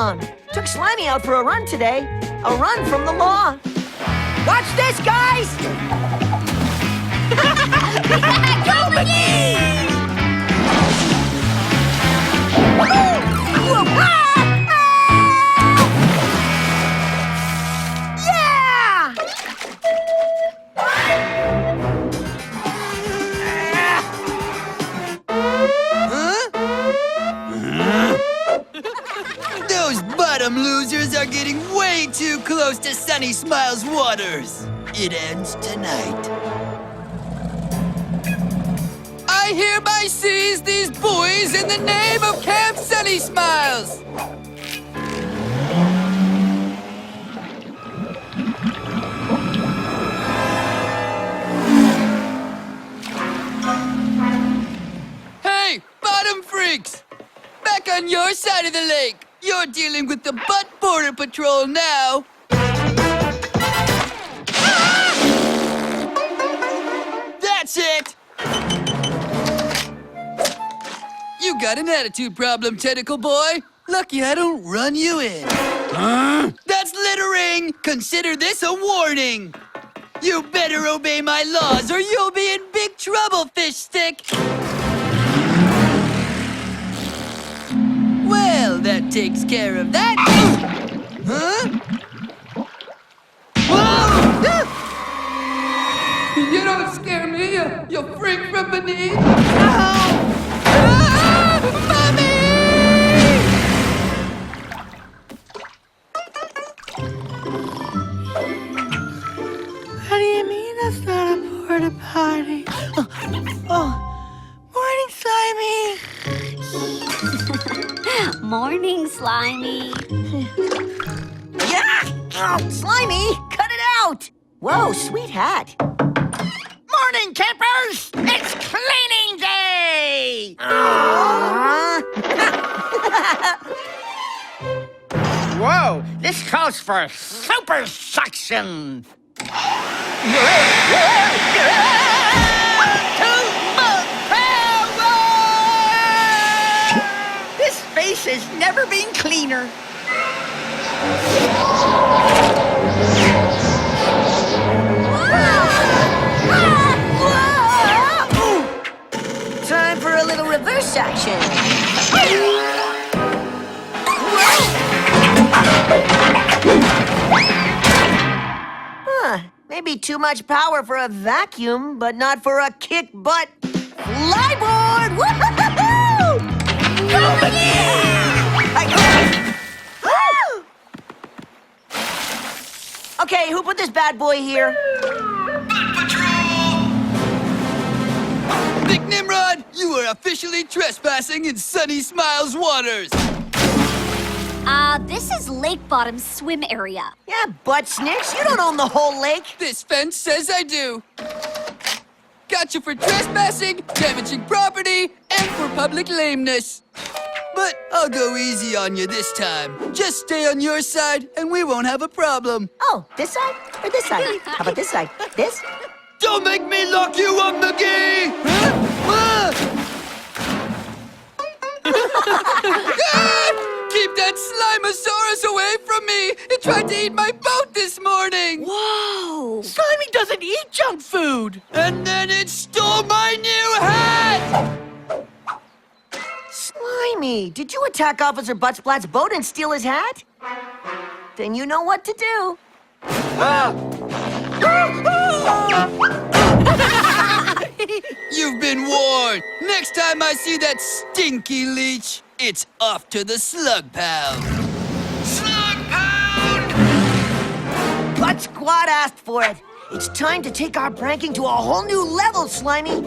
wrong. Took Slimey out for a run today. A run from the law. Watch this, guys! Go McGee! Yeah! Those bottom losers are getting way too close to Sunny Smiles' waters. It ends tonight. I hereby seize these buoys in the name of Camp Sunny Smiles. Hey, bottom freaks! Back on your side of the lake. You're dealing with the Butt Border Patrol now. That's it! You got an attitude problem, tentacle boy. Lucky I don't run you in. That's littering! Consider this a warning. You better obey my laws or you'll be in big trouble, fish stick. Well, that takes care of that. Huh? Whoa! You don't scare me, you freak from beneath. Mommy! What do you mean that's not a porta potty? Morning, Slimey. Morning, Slimey. Yeah! Oh, Slimey, cut it out! Whoa, sweet hat. Morning, campers! It's cleaning day! Whoa, this calls for super suction! This face has never been cleaner. Time for a little reverse action. Maybe too much power for a vacuum, but not for a kick butt flyboard! Woo-hoo-hoo-hoo! Go Okay, who put this bad boy here? Big Nimrod, you are officially trespassing in Sunny Smiles waters. This is Lakebottom's swim area. Yeah, butt snitch, you don't own the whole lake. This fence says I do. Got you for trespassing, damaging property, and for public lameness. But I'll go easy on you this time. Just stay on your side, and we won't have a problem. Oh, this side or this side? How about this side? This? Don't make me lock you up, McGee! Huh? Keep that Slimeosaurus away from me! It tried to eat my boat this morning! Whoa! Slimy doesn't eat junk food! And then it stole my new hat! Slimey, did you attack Officer Buttsplat's boat and steal his hat? Then you know what to do. You've been warned! Next time I see that stinky leech, it's off to the slug pound! Slug pound! Butt Squad asked for it. It's time to take our pranking to a whole new level, Slimey.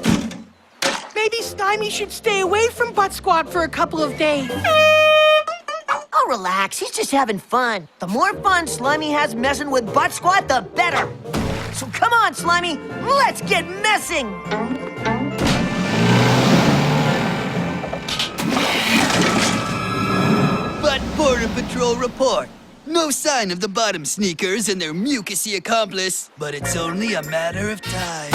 Maybe Slimy should stay away from Butt Squad for a couple of days. Oh, relax. He's just having fun. The more fun Slimey has messing with Butt Squad, the better. So come on, Slimey. Let's get messing. Butt Border Patrol report. No sign of the bottom sneakers and their mucusy accomplice, but it's only a matter of time.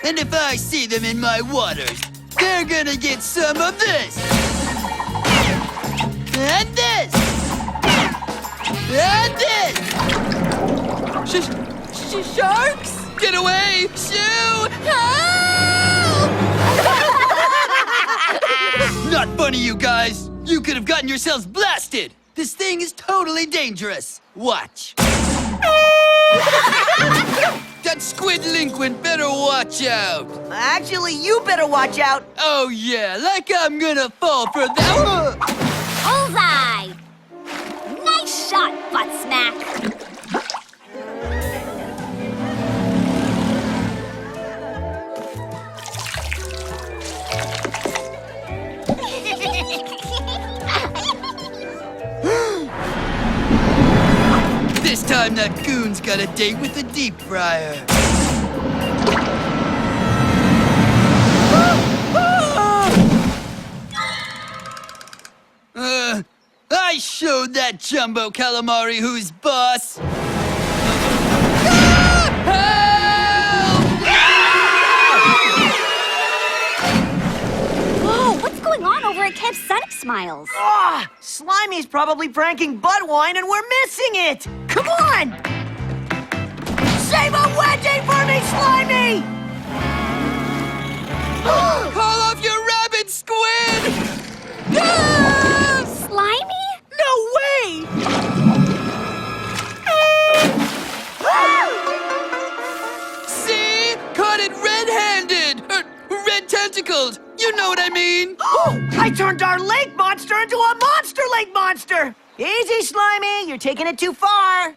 And if I see them in my waters, they're gonna get some of this! And this! And this! Sharks? Get away! Shoo! Not funny, you guys! You could have gotten yourselves blasted! This thing is totally dangerous! Watch! That squid delinquent better watch out! Actually, you better watch out. Oh yeah, like I'm gonna fall for that. Bullseye! Nice shot, butt smack! This time that goon's got a date with the deep fryer. I showed that jumbo calamari who's boss. Whoa, what's going on over at Camp Sonic Smiles? Ah, Slimey's probably pranking Buttwine and we're missing it. Come on! Save a wedgie for me, Slimey! Call off your rabid squid! Slimy? No way! See? Caught it red-handed! Red tentacled! You know what I mean! Oh, I turned our lake monster into a monster lake monster! Easy, Slimy, you're taking it too far.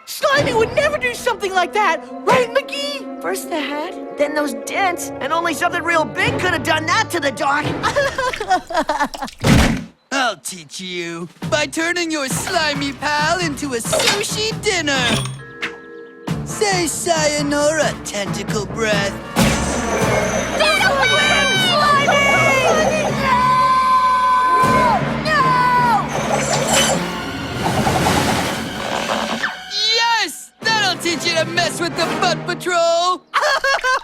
Slimy would never do something like that, right, McGee? First the head, then those dents, and only something real big could have done that to the dog. I'll teach you by turning your slimy pal into a sushi dinner. Say sayonara, tentacle breath. Get away! Yes! That'll teach you to mess with the butt patrol.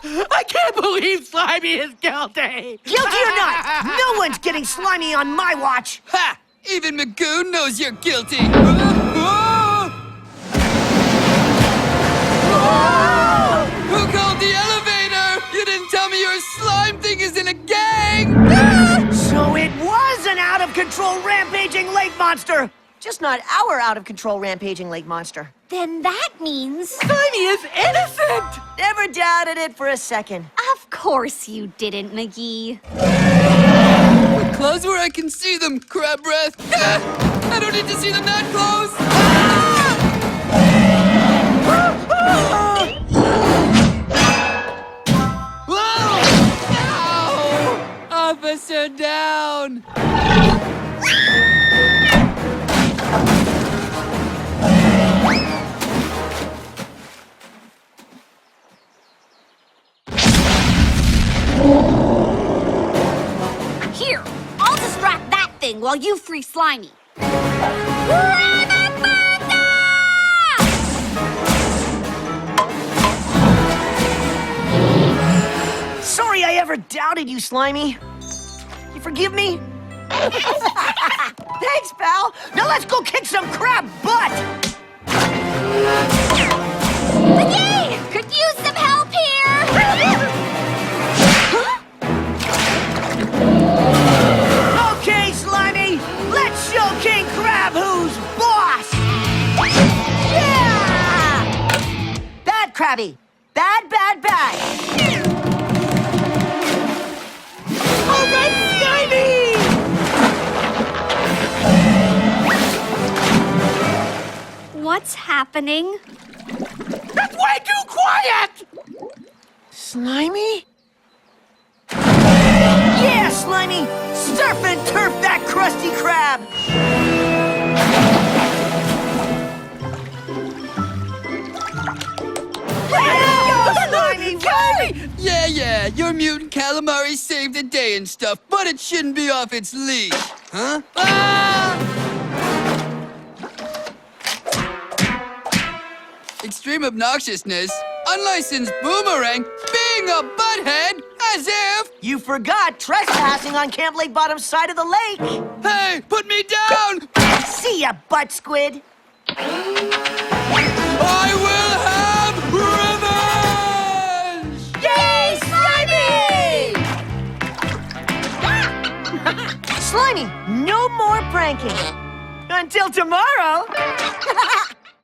I can't believe Slimy is guilty! Guilty or not, no one's getting Slimy on my watch. Ha! Even Magoon knows you're guilty. Who called the elevator? You didn't tell me your slime thing is in a gang! So it was an out-of-control rampaging lake monster. Just not our out-of-control rampaging lake monster. Then that means... Slimy is innocent! Never doubted it for a second. Of course you didn't, McGee. Put close where I can see them, crab breath. I don't need to see them that close. Whoa! Ow! Officer down! Here, I'll distract that thing while you free Slimy. Sorry I ever doubted you, Slimy. You forgive me? Thanks, pal. Now let's go kick some crab butt. McGee! Could use some help here! Okay, Slimy, let's show King Crab who's boss! Yeah! Bad Krabby. Bad, bad, bad. All right, Slimy! What's happening? That's way too quiet! Slimy? Yeah, Slimy! Surf and turf that crusty crab! Slimy, Slimy! Yeah, your mutant calamari saved the day and stuff, but it shouldn't be off its leash. Huh? Ah! Extreme obnoxiousness, unlicensed boomerang, being a butthead, as if... You forgot trespassing on Camp Lakebottom's side of the lake. Hey, put me down! See ya, butt squid. I will have revenge! Yay, Slimy! Slimy, no more pranking. Until tomorrow.